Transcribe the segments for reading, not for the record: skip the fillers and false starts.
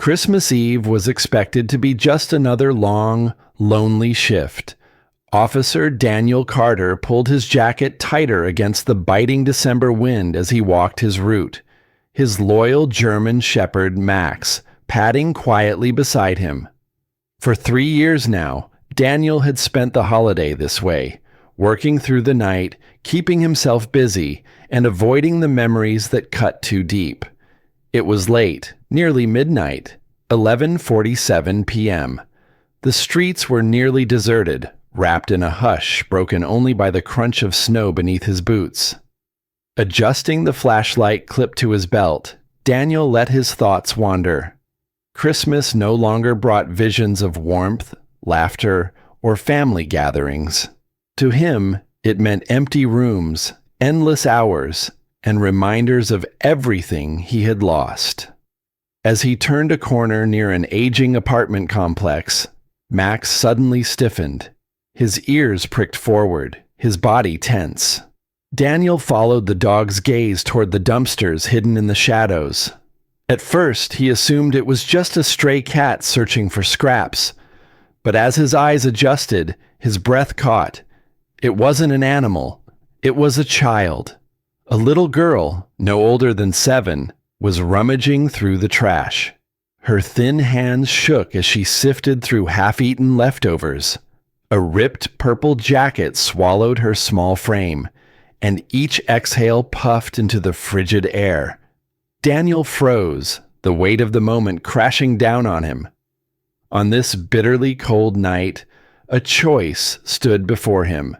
Christmas Eve was expected to be just another long, lonely shift. Officer Daniel Carter pulled his jacket tighter against the biting December wind as he walked his route, his loyal German shepherd Max padding quietly beside him. For 3 years now, Daniel had spent the holiday this way, working through the night, keeping himself busy, and avoiding the memories that cut too deep. It was late, nearly midnight, 11:47 p.m. The streets were nearly deserted, wrapped in a hush broken only by the crunch of snow beneath his boots. Adjusting the flashlight clipped to his belt, Daniel let his thoughts wander. Christmas no longer brought visions of warmth, laughter, or family gatherings. To him, it meant empty rooms, endless hours, and reminders of everything he had lost. As he turned a corner near an aging apartment complex, Max suddenly stiffened. His ears pricked forward, his body tense. Daniel followed the dog's gaze toward the dumpsters hidden in the shadows. At first, he assumed it was just a stray cat searching for scraps. But as his eyes adjusted, his breath caught. It wasn't an animal. It was a child. A little girl, no older than 7, was rummaging through the trash. Her thin hands shook as she sifted through half-eaten leftovers. A ripped purple jacket swallowed her small frame, and each exhale puffed into the frigid air. Daniel froze, the weight of the moment crashing down on him. On this bitterly cold night, a choice stood before him,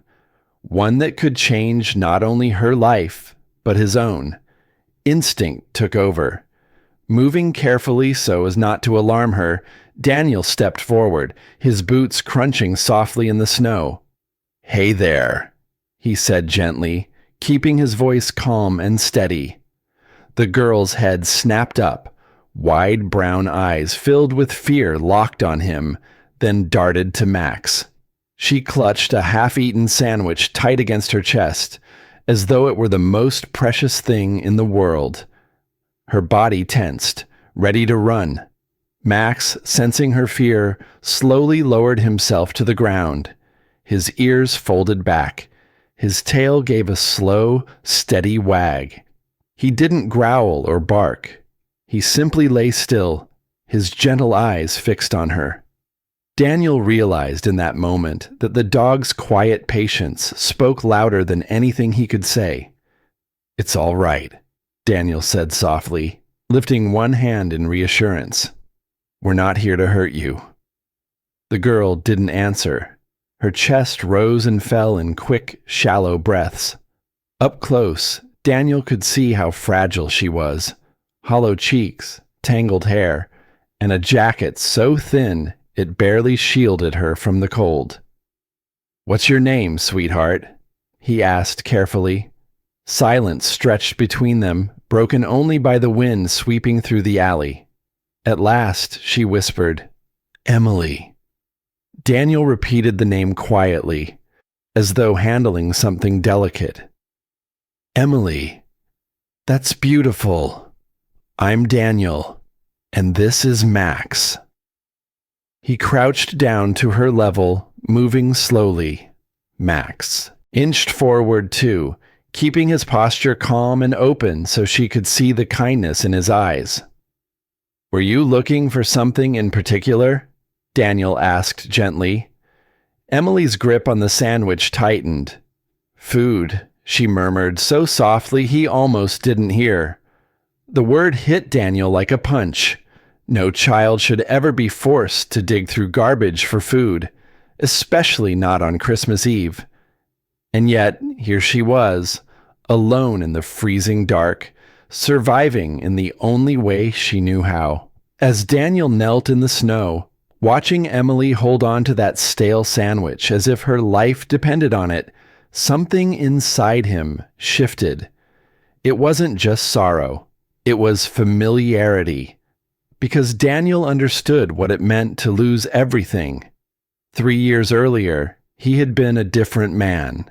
one that could change not only her life, but his own. Instinct took over. Moving carefully so as not to alarm her, Daniel stepped forward, his boots crunching softly in the snow. "Hey there," he said gently, keeping his voice calm and steady. The girl's head snapped up, wide brown eyes filled with fear locked on him, then darted to Max. She clutched a half-eaten sandwich tight against her chest, as though it were the most precious thing in the world. Her body tensed, ready to run. Max, sensing her fear, slowly lowered himself to the ground. His ears folded back. His tail gave a slow, steady wag. He didn't growl or bark. He simply lay still, his gentle eyes fixed on her. Daniel realized in that moment that the dog's quiet patience spoke louder than anything he could say. "It's all right," Daniel said softly, lifting one hand in reassurance. "We're not here to hurt you." The girl didn't answer. Her chest rose and fell in quick, shallow breaths. Up close, Daniel could see how fragile she was. Hollow cheeks, tangled hair, and a jacket so thin it barely shielded her from the cold. "What's your name, sweetheart?" he asked carefully. Silence stretched between them, broken only by the wind sweeping through the alley. At last, she whispered, "Emily." Daniel repeated the name quietly, as though handling something delicate. "Emily. That's beautiful. I'm Daniel, and this is Max." He crouched down to her level, moving slowly. Max inched forward too, keeping his posture calm and open so she could see the kindness in his eyes. "Were you looking for something in particular?" Daniel asked gently. Emily's grip on the sandwich tightened. "Food," she murmured so softly he almost didn't hear. The word hit Daniel like a punch. No child should ever be forced to dig through garbage for food, especially not on Christmas Eve. And yet, here she was, alone in the freezing dark, surviving in the only way she knew how. As Daniel knelt in the snow, watching Emily hold on to that stale sandwich as if her life depended on it, something inside him shifted. It wasn't just sorrow, it was familiarity. Because Daniel understood what it meant to lose everything. 3 years earlier, he had been a different man.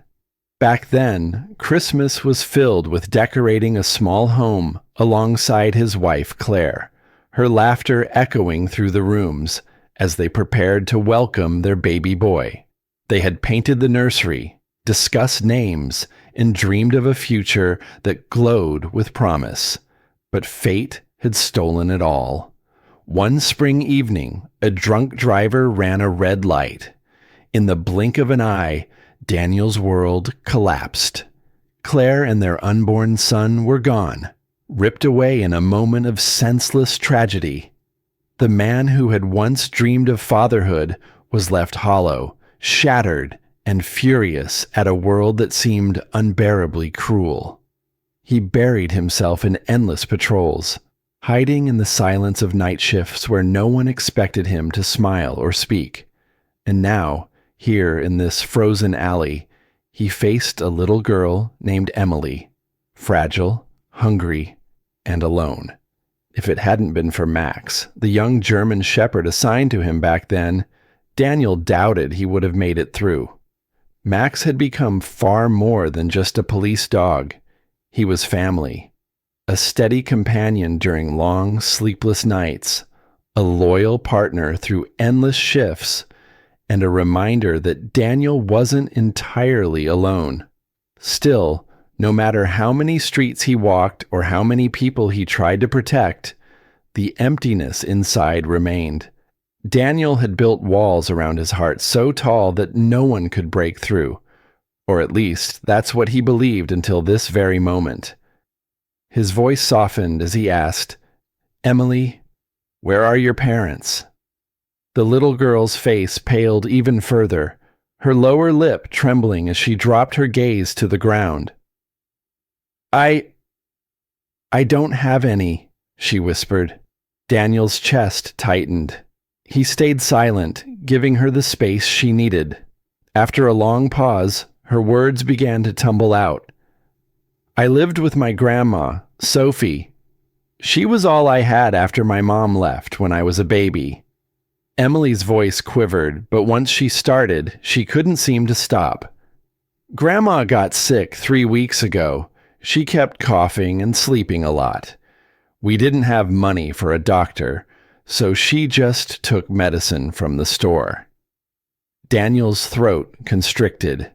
Back then, Christmas was filled with decorating a small home alongside his wife, Claire, her laughter echoing through the rooms as they prepared to welcome their baby boy. They had painted the nursery, discussed names, and dreamed of a future that glowed with promise. But fate had stolen it all. One spring evening, a drunk driver ran a red light. In the blink of an eye, Daniel's world collapsed. Claire and their unborn son were gone, ripped away in a moment of senseless tragedy. The man who had once dreamed of fatherhood was left hollow, shattered, and furious at a world that seemed unbearably cruel. He buried himself in endless patrols, hiding in the silence of night shifts where no one expected him to smile or speak. And now, here in this frozen alley, he faced a little girl named Emily, fragile, hungry, and alone. If it hadn't been for Max, the young German shepherd assigned to him back then, Daniel doubted he would have made it through. Max had become far more than just a police dog. He was family, a steady companion during long, sleepless nights, a loyal partner through endless shifts, and a reminder that Daniel wasn't entirely alone. Still, no matter how many streets he walked or how many people he tried to protect, the emptiness inside remained. Daniel had built walls around his heart so tall that no one could break through, or at least that's what he believed until this very moment. His voice softened as he asked, "Emily, where are your parents?" The little girl's face paled even further, her lower lip trembling as she dropped her gaze to the ground. I don't have any," she whispered. Daniel's chest tightened. He stayed silent, giving her the space she needed. After a long pause, her words began to tumble out. "I lived with my grandma, Sophie. She was all I had after my mom left when I was a baby." Emily's voice quivered, but once she started, she couldn't seem to stop. "Grandma got sick 3 weeks ago. She kept coughing and sleeping a lot. We didn't have money for a doctor, so she just took medicine from the store." Daniel's throat constricted.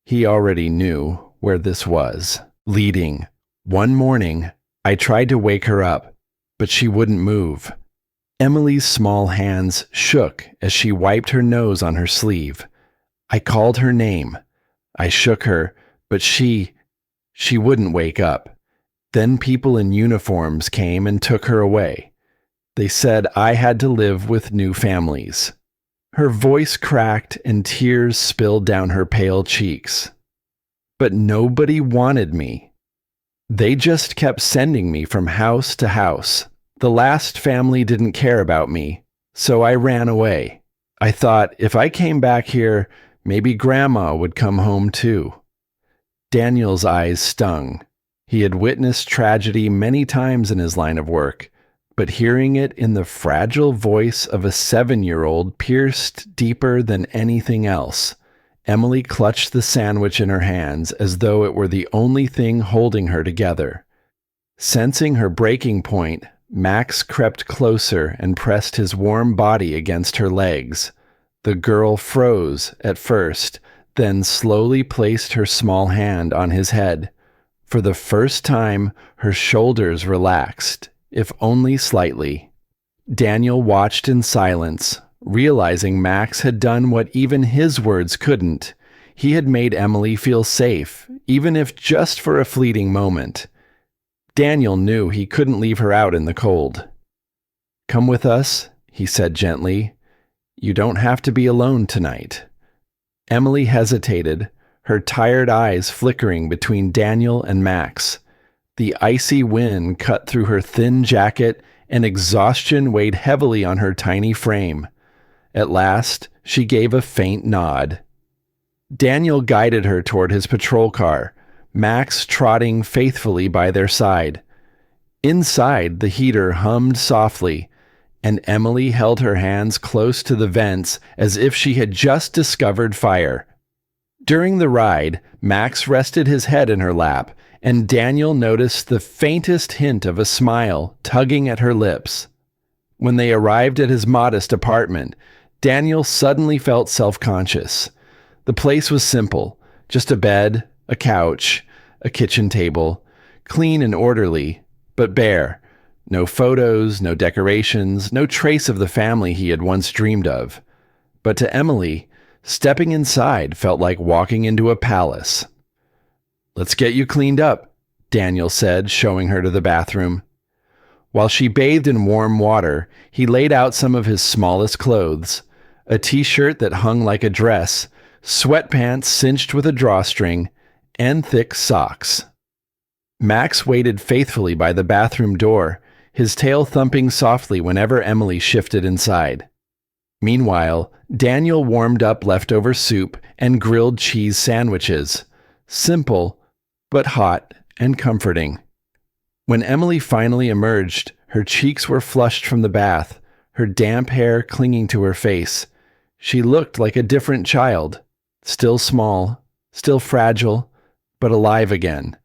He already knew where this was leading. "One morning, I tried to wake her up, but she wouldn't move." Emily's small hands shook as she wiped her nose on her sleeve. "I called her name. I shook her, but she wouldn't wake up. Then people in uniforms came and took her away. They said I had to live with new families." Her voice cracked and tears spilled down her pale cheeks. "But nobody wanted me. They just kept sending me from house to house. The last family didn't care about me, so I ran away. I thought if I came back here, maybe Grandma would come home too." Daniel's eyes stung. He had witnessed tragedy many times in his line of work, but hearing it in the fragile voice of a 7-year-old pierced deeper than anything else. Emily clutched the sandwich in her hands as though it were the only thing holding her together. Sensing her breaking point, Max crept closer and pressed his warm body against her legs. The girl froze at first, then slowly placed her small hand on his head. For the first time, her shoulders relaxed, if only slightly. Daniel watched in silence, realizing Max had done what even his words couldn't. He had made Emily feel safe, even if just for a fleeting moment. Daniel knew he couldn't leave her out in the cold. "Come with us," he said gently. "You don't have to be alone tonight." Emily hesitated, her tired eyes flickering between Daniel and Max. The icy wind cut through her thin jacket, and exhaustion weighed heavily on her tiny frame. At last, she gave a faint nod. Daniel guided her toward his patrol car, Max trotting faithfully by their side. Inside, the heater hummed softly, and Emily held her hands close to the vents as if she had just discovered fire. During the ride, Max rested his head in her lap, and Daniel noticed the faintest hint of a smile tugging at her lips. When they arrived at his modest apartment, Daniel suddenly felt self-conscious. The place was simple, just a bed, a couch, a kitchen table, clean and orderly, but bare. No photos, no decorations, no trace of the family he had once dreamed of. But to Emily, stepping inside felt like walking into a palace. "Let's get you cleaned up," Daniel said, showing her to the bathroom. While she bathed in warm water, he laid out some of his smallest clothes, a t-shirt that hung like a dress, sweatpants cinched with a drawstring, and thick socks. Max waited faithfully by the bathroom door, his tail thumping softly whenever Emily shifted inside. Meanwhile, Daniel warmed up leftover soup and grilled cheese sandwiches. Simple, but hot and comforting. When Emily finally emerged, her cheeks were flushed from the bath, her damp hair clinging to her face. She looked like a different child, still small, still fragile, but alive again.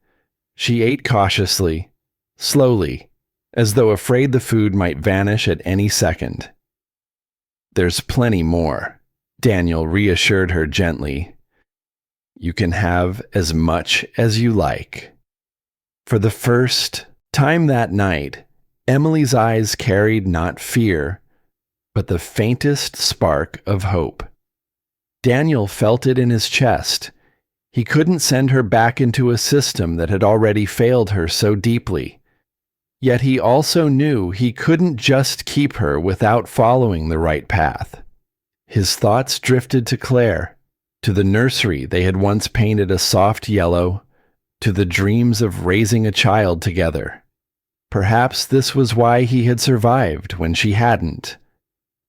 She ate cautiously, slowly, as though afraid the food might vanish at any second. "There's plenty more," Daniel reassured her gently. "You can have as much as you like." For the first time that night, Emily's eyes carried not fear, but the faintest spark of hope. Daniel felt it in his chest. He couldn't send her back into a system that had already failed her so deeply. Yet he also knew he couldn't just keep her without following the right path. His thoughts drifted to Claire, to the nursery they had once painted a soft yellow, to the dreams of raising a child together. Perhaps this was why he had survived when she hadn't.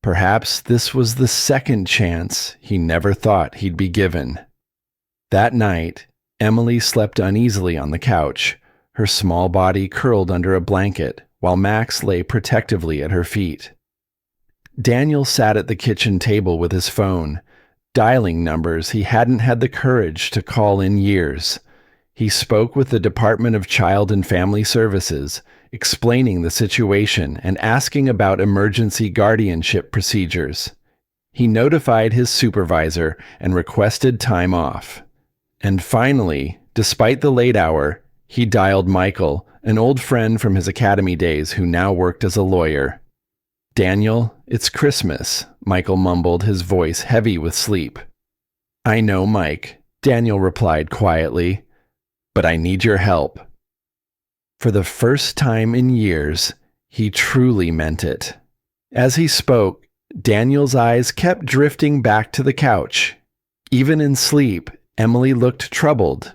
Perhaps this was the second chance he never thought he'd be given. That night, Emily slept uneasily on the couch, her small body curled under a blanket, while Max lay protectively at her feet. Daniel sat at the kitchen table with his phone, dialing numbers he hadn't had the courage to call in years. He spoke with the Department of Child and Family Services, explaining the situation and asking about emergency guardianship procedures. He notified his supervisor and requested time off. And finally, despite the late hour, he dialed Michael, an old friend from his academy days who now worked as a lawyer. "Daniel, it's Christmas," Michael mumbled, his voice heavy with sleep. "I know, Mike," Daniel replied quietly, "but I need your help." For the first time in years, he truly meant it. As he spoke, Daniel's eyes kept drifting back to the couch. Even in sleep, Emily looked troubled,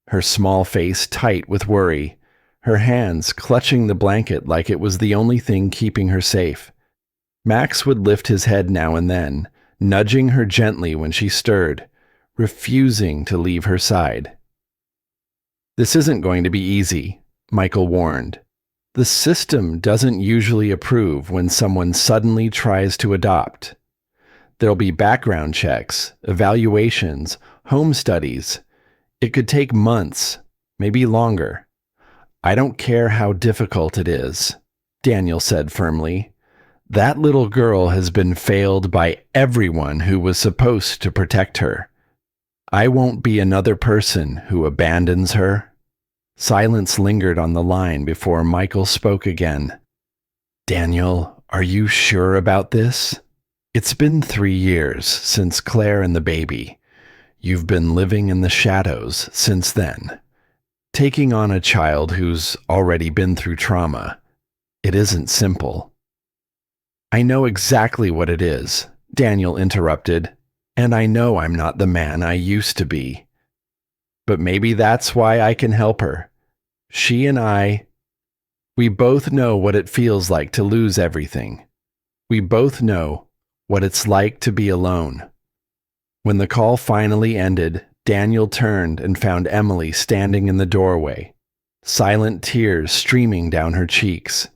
her small face tight with worry, her hands clutching the blanket like it was the only thing keeping her safe. Max would lift his head now and then, nudging her gently when she stirred, refusing to leave her side. "This isn't going to be easy," Michael warned. "The system doesn't usually approve when someone suddenly tries to adopt. There'll be background checks, evaluations, home studies. It could take months, maybe longer. I don't care how difficult it is," Daniel said firmly. "That little girl has been failed by everyone who was supposed to protect her. I won't be another person who abandons her." Silence lingered on the line before Michael spoke again. "Daniel, are you sure about this? It's been 3 years since Claire and the baby. You've been living in the shadows since then. Taking on a child who's already been through trauma. It isn't simple." "I know exactly what it is," Daniel interrupted, "and I know I'm not the man I used to be. But maybe that's why I can help her. She and we both know what it feels like to lose everything. We both know what it's like to be alone." When the call finally ended, Daniel turned and found Emily standing in the doorway, silent tears streaming down her cheeks.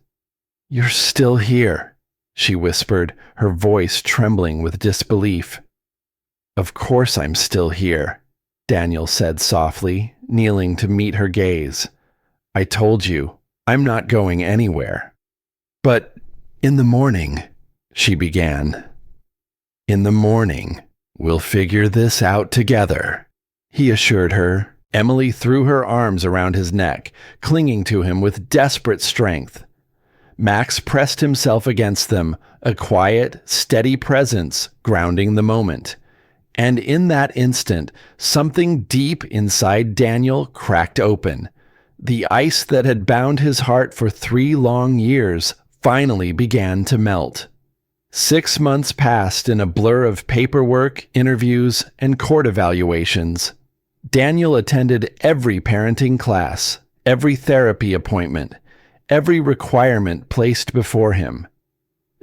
"You're still here," she whispered, her voice trembling with disbelief. "Of course I'm still here," Daniel said softly, kneeling to meet her gaze. "I told you, I'm not going anywhere." "But "In the morning," she began. "In the morning, we'll figure this out together," he assured her. Emily threw her arms around his neck, clinging to him with desperate strength. Max pressed himself against them, a quiet, steady presence grounding the moment. And in that instant, something deep inside Daniel cracked open. The ice that had bound his heart for 3 long years finally began to melt. 6 months passed in a blur of paperwork, interviews, and court evaluations. Daniel attended every parenting class, every therapy appointment, every requirement placed before him.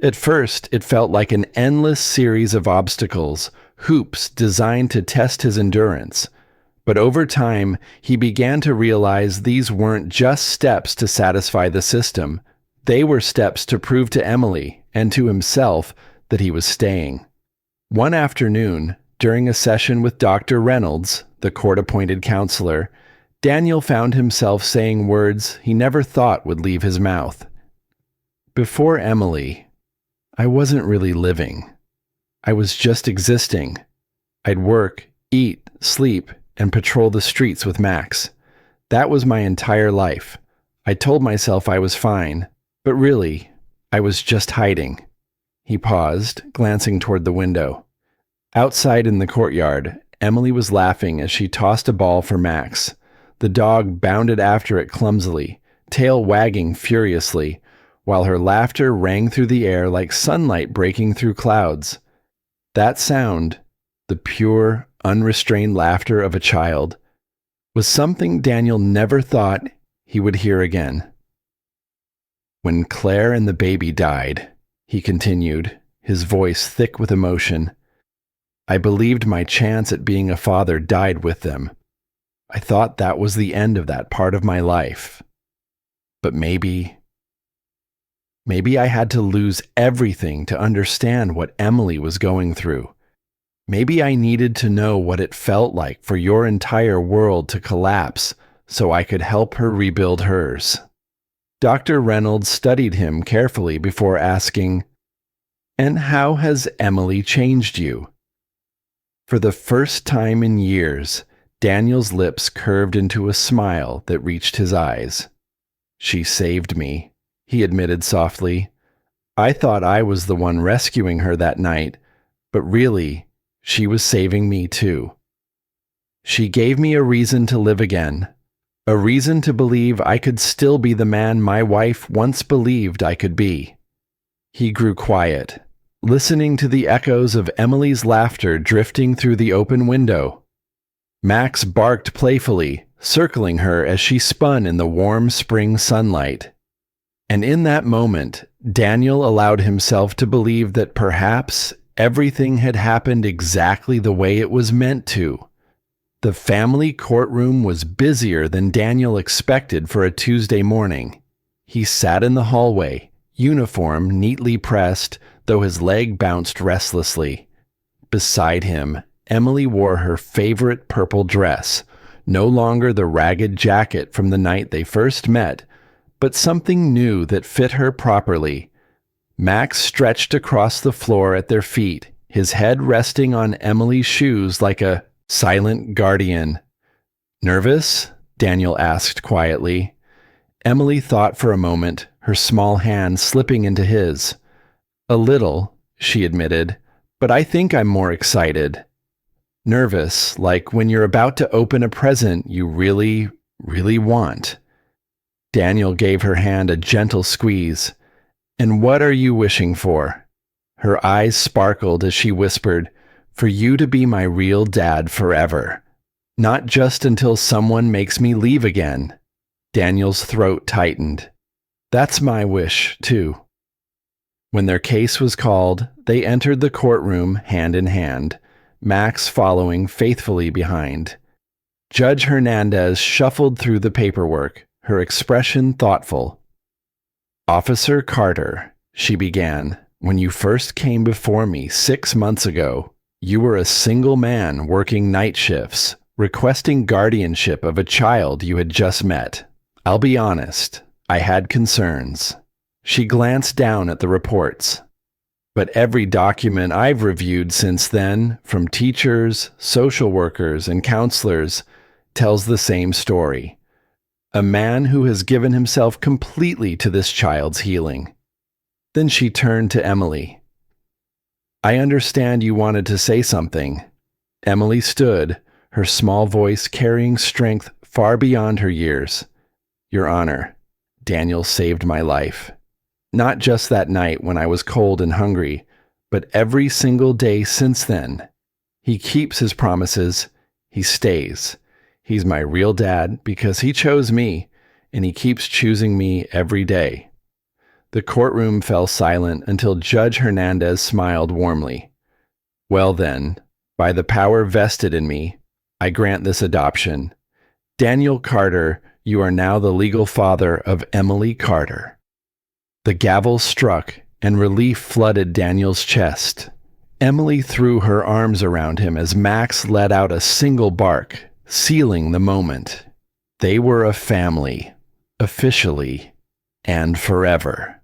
At first, it felt like an endless series of obstacles, hoops designed to test his endurance. But over time, he began to realize these weren't just steps to satisfy the system. They were steps to prove to Emily and to himself that he was staying. One afternoon, during a session with Dr. Reynolds, the court-appointed counselor, Daniel found himself saying words he never thought would leave his mouth. "Before Emily, I wasn't really living. I was just existing. I'd work, eat, sleep, and patrol the streets with Max. That was my entire life. I told myself I was fine, but really, I was just hiding." He paused, glancing toward the window. Outside in the courtyard, Emily was laughing as she tossed a ball for Max. The dog bounded after it clumsily, tail wagging furiously, while her laughter rang through the air like sunlight breaking through clouds. That sound, the pure, unrestrained laughter of a child, was something Daniel never thought he would hear again. "When Claire and the baby died," he continued, his voice thick with emotion, "I believed my chance at being a father died with them. I thought that was the end of that part of my life. But maybe I had to lose everything to understand what Emily was going through. Maybe I needed to know what it felt like for your entire world to collapse so I could help her rebuild hers." Dr. Reynolds studied him carefully before asking, "And how has Emily changed you?" For the first time in years, Daniel's lips curved into a smile that reached his eyes. "She saved me," he admitted softly. "I thought I was the one rescuing her that night, but really, she was saving me too. She gave me a reason to live again, a reason to believe I could still be the man my wife once believed I could be." He grew quiet, listening to the echoes of Emily's laughter drifting through the open window. Max barked playfully, circling her as she spun in the warm spring sunlight. And in that moment, Daniel allowed himself to believe that perhaps everything had happened exactly the way it was meant to. The family courtroom was busier than Daniel expected for a Tuesday morning. He sat in the hallway, uniform neatly pressed, though his leg bounced restlessly. Beside him, Emily wore her favorite purple dress, no longer the ragged jacket from the night they first met, but something new that fit her properly. Max stretched across the floor at their feet, his head resting on Emily's shoes like a silent guardian. "Nervous?" Daniel asked quietly. Emily thought for a moment, her small hand slipping into his. "A little," she admitted, "but I think I'm more excited. Nervous, like when you're about to open a present you really, really want." Daniel gave her hand a gentle squeeze. "And what are you wishing for?" Her eyes sparkled as she whispered, "For you to be my real dad forever. Not just until someone makes me leave again." Daniel's throat tightened. "That's my wish, too." When their case was called, they entered the courtroom hand in hand, Max following faithfully behind. Judge Hernandez shuffled through the paperwork, her expression thoughtful. "Officer Carter," she began, "when you first came before me 6 months ago, you were a single man working night shifts, requesting guardianship of a child you had just met. I'll be honest, I had concerns. She glanced down at the reports. But every document I've reviewed since then, from teachers, social workers, and counselors, tells the same story. A man who has given himself completely to this child's healing. Then she turned to Emily. I understand you wanted to say something. Emily stood, her small voice carrying strength far beyond her years. Your Honor, Daniel saved my life. Not just that night when I was cold and hungry, but every single day since then. He keeps his promises. He stays. He's my real dad because he chose me, and he keeps choosing me every day. The courtroom fell silent until Judge Hernandez smiled warmly. Well then, by the power vested in me, I grant this adoption. Daniel Carter, you are now the legal father of Emily Carter. The gavel struck, and relief flooded Daniel's chest. Emily threw her arms around him as Max let out a single bark, sealing the moment. They were a family, officially and forever.